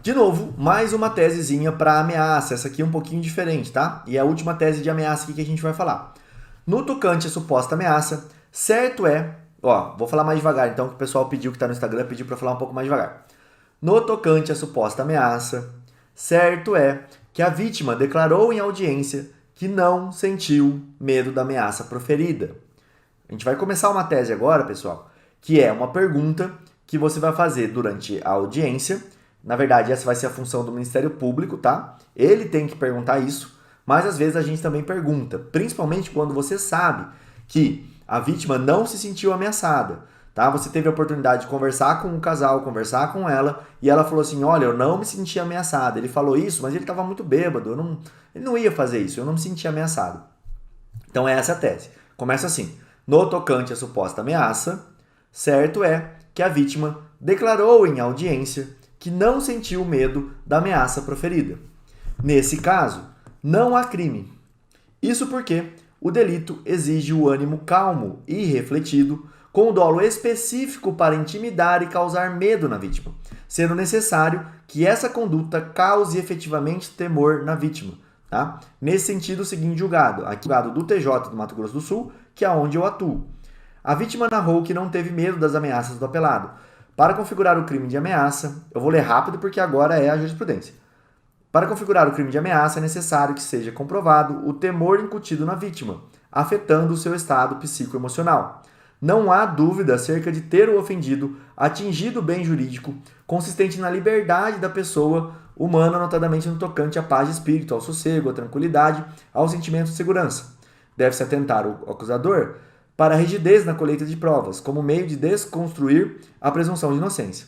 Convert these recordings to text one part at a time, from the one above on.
De novo, mais uma tesezinha para ameaça. Essa aqui é um pouquinho diferente, tá? E é a última tese de ameaça aqui que a gente vai falar. No tocante à suposta ameaça, certo é... Ó, vou falar mais devagar, então, que o pessoal pediu que tá no Instagram, pediu para falar um pouco mais devagar. No tocante à suposta ameaça, certo é que a vítima declarou em audiência que não sentiu medo da ameaça proferida. A gente vai começar uma tese agora, pessoal, que é uma pergunta que você vai fazer durante a audiência. Na verdade, essa vai ser a função do Ministério Público, tá? Ele tem que perguntar isso, mas às vezes a gente também pergunta, principalmente quando você sabe que a vítima não se sentiu ameaçada, tá? Você teve a oportunidade de conversar com o casal, conversar com ela, e ela falou assim, olha, eu não me senti ameaçada. Ele falou isso, mas ele estava muito bêbado, ele não ia fazer isso, eu não me senti ameaçado. Então é essa a tese. Começa assim, no tocante à suposta ameaça, certo é que a vítima declarou em audiência que não sentiu medo da ameaça proferida. Nesse caso, não há crime. Isso porque o delito exige o ânimo calmo e refletido, com dolo específico para intimidar e causar medo na vítima, sendo necessário que essa conduta cause efetivamente temor na vítima. Tá? Nesse sentido, o seguinte julgado, aqui o julgado do TJ do Mato Grosso do Sul, que é onde eu atuo. A vítima narrou que não teve medo das ameaças do apelado. Para configurar o crime de ameaça, eu vou ler rápido porque agora é a jurisprudência. Para configurar o crime de ameaça é necessário que seja comprovado o temor incutido na vítima, afetando o seu estado psicoemocional. Não há dúvida acerca de ter o ofendido atingido o bem jurídico consistente na liberdade da pessoa humana, notadamente no tocante à paz de espírito, ao sossego, à tranquilidade, ao sentimento de segurança. Deve-se atentar o acusador para a rigidez na colheita de provas, como meio de desconstruir a presunção de inocência.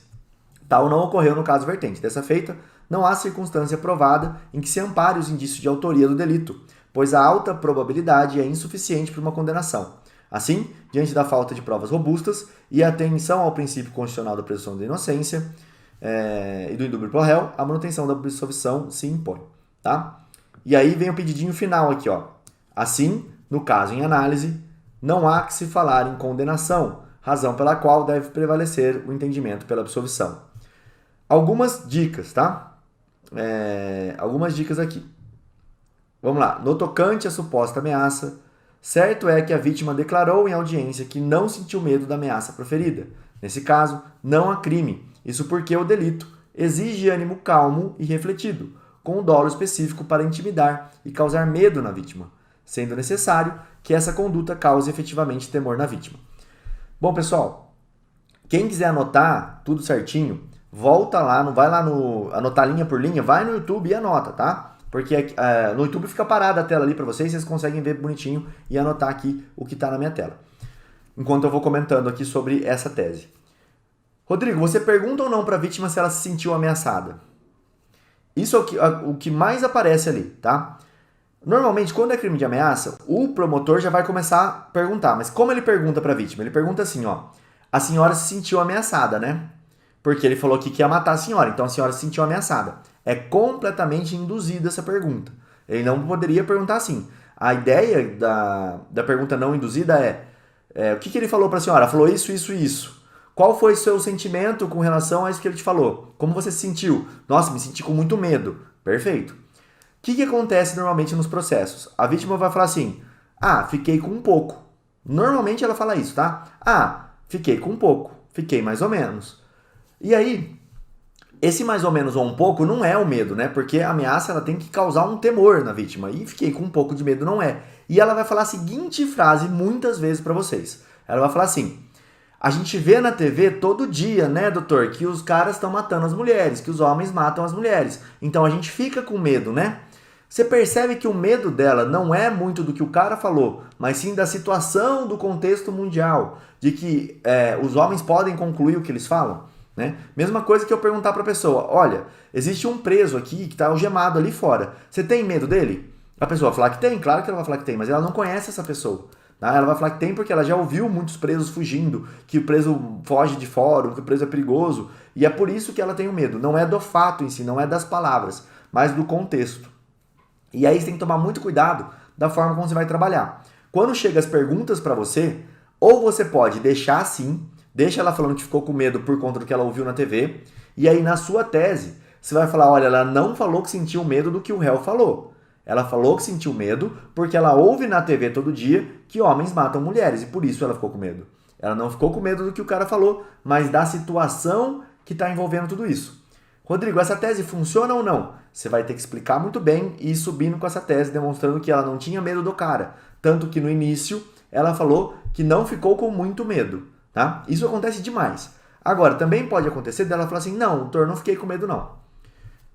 Tal não ocorreu no caso vertente. Dessa feita, não há circunstância provada em que se ampare os indícios de autoria do delito, pois a alta probabilidade é insuficiente para uma condenação. Assim, diante da falta de provas robustas e a atenção ao princípio constitucional da presunção de inocência e do indúbio pro réu, a manutenção da absolvição se impõe. Tá? E aí vem o pedidinho final aqui. Ó. Assim, no caso em análise, não há que se falar em condenação, razão pela qual deve prevalecer o entendimento pela absolvição. Algumas dicas, tá? Algumas dicas aqui. Vamos lá. No tocante à suposta ameaça, certo é que a vítima declarou em audiência que não sentiu medo da ameaça proferida. Nesse caso, não há crime. Isso porque o delito exige ânimo calmo e refletido, com um dolo específico para intimidar e causar medo na vítima, sendo necessário que essa conduta cause efetivamente temor na vítima. Bom, pessoal, quem quiser anotar tudo certinho, volta lá, não vai lá anotar linha por linha, vai no YouTube e anota, tá? Porque no YouTube fica parada a tela ali para vocês conseguem ver bonitinho e anotar aqui o que está na minha tela. Enquanto eu vou comentando aqui sobre essa tese. Rodrigo, você pergunta ou não para a vítima se ela se sentiu ameaçada? Isso é o que mais aparece ali, tá? Normalmente, quando é crime de ameaça, o promotor já vai começar a perguntar. Mas como ele pergunta para a vítima? Ele pergunta assim, ó. A senhora se sentiu ameaçada, né? Porque ele falou que ia matar a senhora, então a senhora se sentiu ameaçada. É completamente induzida essa pergunta. Ele não poderia perguntar assim. A ideia da pergunta não induzida o que ele falou para a senhora? Falou isso, isso e isso. Qual foi o seu sentimento com relação a isso que ele te falou? Como você se sentiu? Nossa, me senti com muito medo. Perfeito. O que acontece normalmente nos processos? A vítima vai falar assim, fiquei com um pouco. Normalmente ela fala isso, tá? Fiquei com um pouco, fiquei mais ou menos. E aí, esse mais ou menos ou um pouco não é o medo, né? Porque a ameaça ela tem que causar um temor na vítima. E fiquei com um pouco de medo não é. E ela vai falar a seguinte frase muitas vezes para vocês. Ela vai falar assim, a gente vê na TV todo dia, né, doutor, que os caras estão matando as mulheres, que os homens matam as mulheres. Então a gente fica com medo, né? Você percebe que o medo dela não é muito do que o cara falou, mas sim da situação do contexto mundial, de que os homens podem concluir o que eles falam, né? Mesma coisa que eu perguntar para a pessoa, olha, existe um preso aqui que está algemado ali fora, você tem medo dele? A pessoa vai falar que tem, claro que ela vai falar que tem, mas ela não conhece essa pessoa. Tá? Ela vai falar que tem porque ela já ouviu muitos presos fugindo, que o preso foge de fórum, que o preso é perigoso, e é por isso que ela tem o medo. Não é do fato em si, não é das palavras, mas do contexto. E aí você tem que tomar muito cuidado da forma como você vai trabalhar. Quando chega as perguntas para você, ou você pode deixar assim, deixa ela falando que ficou com medo por conta do que ela ouviu na TV, e aí na sua tese, você vai falar, olha, ela não falou que sentiu medo do que o réu falou. Ela falou que sentiu medo porque ela ouve na TV todo dia que homens matam mulheres e por isso ela ficou com medo. Ela não ficou com medo do que o cara falou, mas da situação que está envolvendo tudo isso. Rodrigo, essa tese funciona ou não? Você vai ter que explicar muito bem e ir subindo com essa tese, demonstrando que ela não tinha medo do cara. Tanto que no início ela falou que não ficou com muito medo. Tá? Isso acontece demais. Agora, também pode acontecer dela falar assim, não, doutor, não fiquei com medo não.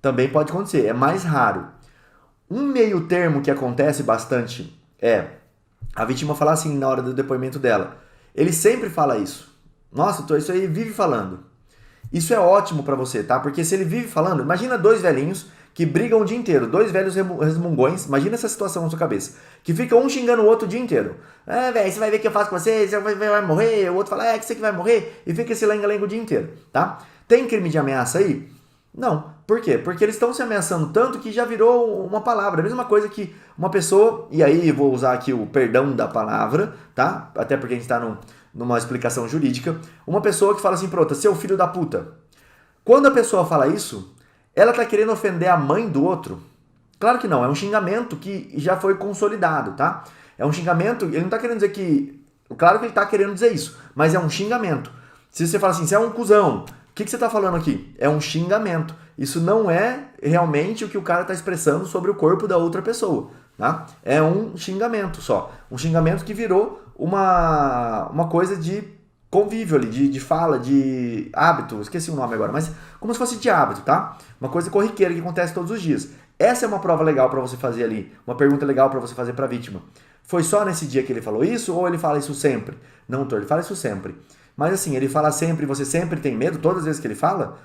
Também pode acontecer, é mais raro. Um meio termo que acontece bastante é a vítima falar assim na hora do depoimento dela. Ele sempre fala isso. Nossa, doutor, isso aí vive falando. Isso é ótimo pra você, tá? Porque se ele vive falando, imagina dois velhinhos que brigam o dia inteiro, dois velhos resmungões, imagina essa situação na sua cabeça, que fica um xingando o outro o dia inteiro. Velho, você vai ver o que eu faço com você, você vai morrer, o outro fala, que você que vai morrer, e fica esse lenga-lenga o dia inteiro, tá? Tem crime de ameaça aí? Não. Por quê? Porque eles estão se ameaçando tanto que já virou uma palavra. A mesma coisa que uma pessoa, e aí vou usar aqui o perdão da palavra, tá? Até porque a gente está numa explicação jurídica. Uma pessoa que fala assim pra outra, seu filho da puta. Quando a pessoa fala isso, ela tá querendo ofender a mãe do outro? Claro que não, é um xingamento que já foi consolidado, tá? É um xingamento, ele não tá querendo dizer que... Claro que ele tá querendo dizer isso, mas é um xingamento. Se você fala assim, você é um cuzão, o que você está falando aqui? É um xingamento. Isso não é realmente o que o cara está expressando sobre o corpo da outra pessoa. Tá? É um xingamento só. Um xingamento que virou uma coisa de convívio ali, de fala, de hábito. Esqueci o nome agora, mas como se fosse de hábito, tá? Uma coisa corriqueira que acontece todos os dias. Essa é uma prova legal para você fazer ali. Uma pergunta legal para você fazer para a vítima. Foi só nesse dia que ele falou isso ou ele fala isso sempre? Não, doutor, ele fala isso sempre. Mas assim, ele fala sempre, você sempre tem medo, todas as vezes que ele fala?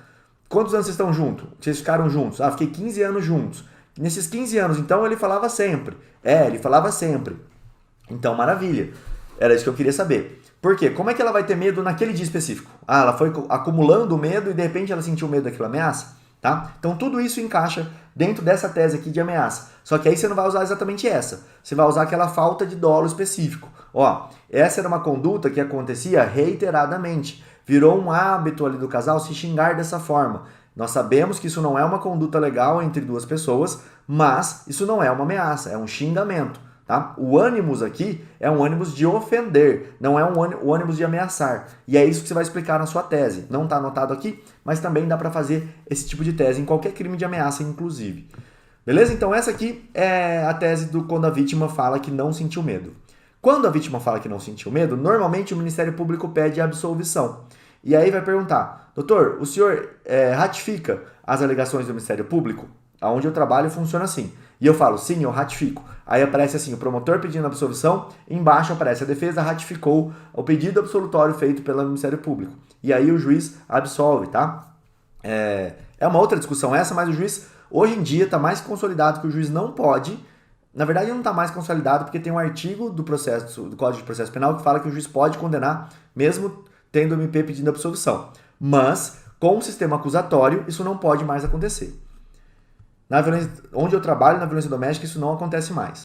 Quantos anos vocês estão juntos? Vocês ficaram juntos? Ah, fiquei 15 anos juntos. Nesses 15 anos, então, ele falava sempre. Ele falava sempre. Então, maravilha. Era isso que eu queria saber. Por quê? Como é que ela vai ter medo naquele dia específico? Ah, ela foi acumulando medo e de repente ela sentiu medo daquela ameaça? Tá? Então, tudo isso encaixa dentro dessa tese aqui de ameaça. Só que aí você não vai usar exatamente essa. Você vai usar aquela falta de dolo específico. Ó, essa era uma conduta que acontecia reiteradamente. Virou um hábito ali do casal se xingar dessa forma. Nós sabemos que isso não é uma conduta legal entre duas pessoas, mas isso não é uma ameaça, é um xingamento. Tá? O ânimos aqui é um ânimos de ofender, não é o ânimos de ameaçar. E é isso que você vai explicar na sua tese. Não está anotado aqui, mas também dá para fazer esse tipo de tese em qualquer crime de ameaça, inclusive. Beleza? Então essa aqui é a tese do quando a vítima fala que não sentiu medo. Quando a vítima fala que não sentiu medo, normalmente o Ministério Público pede absolvição. E aí vai perguntar, doutor, o senhor ratifica as alegações do Ministério Público? Onde eu trabalho funciona assim. E eu falo, sim, eu ratifico. Aí aparece assim, o promotor pedindo absolvição, embaixo aparece, a defesa ratificou o pedido absolutório feito pelo Ministério Público. E aí o juiz absolve, tá? É uma outra discussão essa, mas o juiz, hoje em dia, está mais consolidado que o juiz não pode. Na verdade, não está mais consolidado porque tem um artigo do Código de Processo Penal que fala que o juiz pode condenar, mesmo tendo o MP pedindo absolvição. Mas, com o sistema acusatório, isso não pode mais acontecer. Onde eu trabalho, na violência doméstica, isso não acontece mais.